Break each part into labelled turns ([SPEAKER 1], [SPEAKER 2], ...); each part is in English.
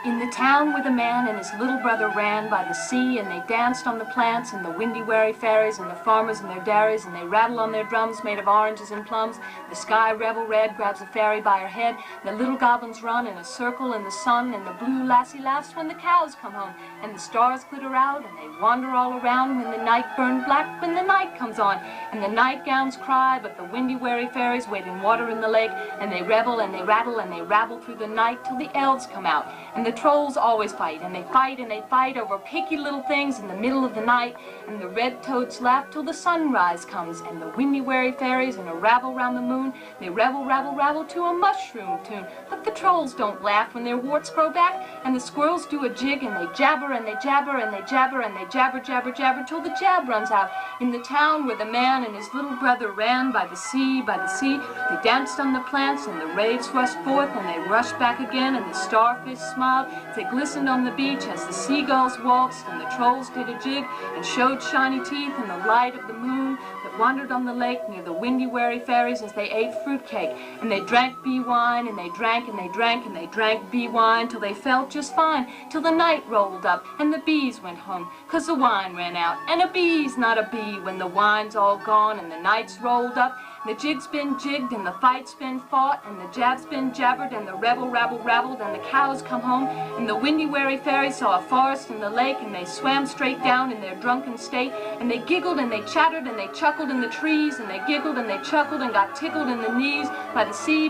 [SPEAKER 1] In the town where the man and his little brother ran by the sea, and they danced on the plants, and the windy wary fairies, and the farmers in their dairies, and they rattle on their drums made of oranges and plums. The sky revel red grabs a fairy by her head, the little goblins run in a circle in the sun, and the blue lassie laughs when the cows come home, and the stars glitter out, and they wander all around when the night burned black, when the night comes on, and the nightgowns cry, but the windy wary fairies wade in water in the lake, and they revel and they rattle and they rabble through the night till the elves come out. And the trolls always fight, and they fight and they fight over picky little things in the middle of the night, and the red toads laugh till the sunrise comes, and the windy wary fairies in a rabble round the moon, they revel, rabble, rabble to a mushroom tune. But the trolls don't laugh when their warts grow back, and the squirrels do a jig, and they jabber and they jabber and they jabber and they jabber, jabber, jabber till the jab runs out. In the town where the man and his little brother ran by the sea, they danced on the plants, and the rays rushed forth, and they rushed back again, and the starfish smiled. They glistened on the beach as the seagulls waltzed, and the trolls did a jig and showed shiny teeth in the light of the moon that wandered on the lake near the windy wary fairies as they ate fruitcake. And they drank bee wine, and they drank and they drank and they drank bee wine till they felt just fine, till the night rolled up and the bees went home, 'cause the wine ran out. And a bee's not a bee when the wine's all gone and the night's rolled up. The jig's been jigged, and the fight's been fought, and the jab's been jabbered, and the rebel rabble rabbled, and the cows come home, and the windy wary fairies saw a forest and the lake, and they swam straight down in their drunken state, and they giggled and they chattered and they chuckled in the trees, and they giggled and they chuckled and got tickled in the knees by the sea,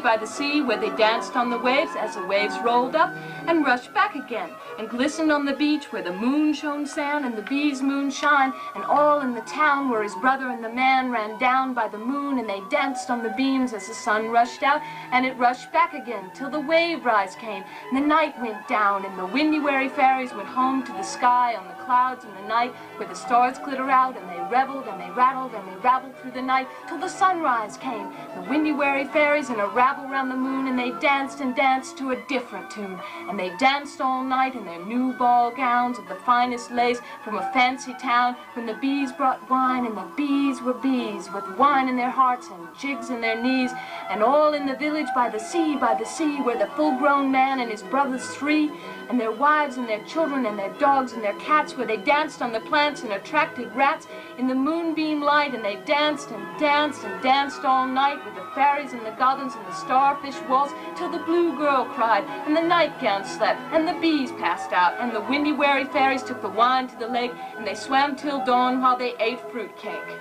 [SPEAKER 1] where they danced on the waves as the waves rolled up and rushed back again, and glistened on the beach where the moon shone sand and the bees moonshine, and all in the town where his brother and the man ran down by the moon, and they danced on the beams as the sun rushed out, and it rushed back again till the wave rise came, and the night went down, and the windy wary fairies went home to the sky on the clouds in the night where the stars glitter out, and they reveled and they rattled and they rabbled through the night till the sunrise came. The windy wary fairies in a rabble round the moon, and they danced and danced to a different tune, and they danced all night in their new ball gowns of the finest lace from a fancy town, when the bees brought wine, and the bees were bees with wine in their hearts and jigs in their knees, and all in the village by the sea, where the full-grown man and his brothers three, and their wives and their children and their dogs and their cats, where they danced on the plants and attracted rats in the moonbeam light, and they danced and danced and danced all night with the fairies and the goblins and the starfish waltz till the blue girl cried, and the nightgown slept, and the bees passed out, and the windy wary fairies took the wine to the lake, and they swam till dawn while they ate fruitcake.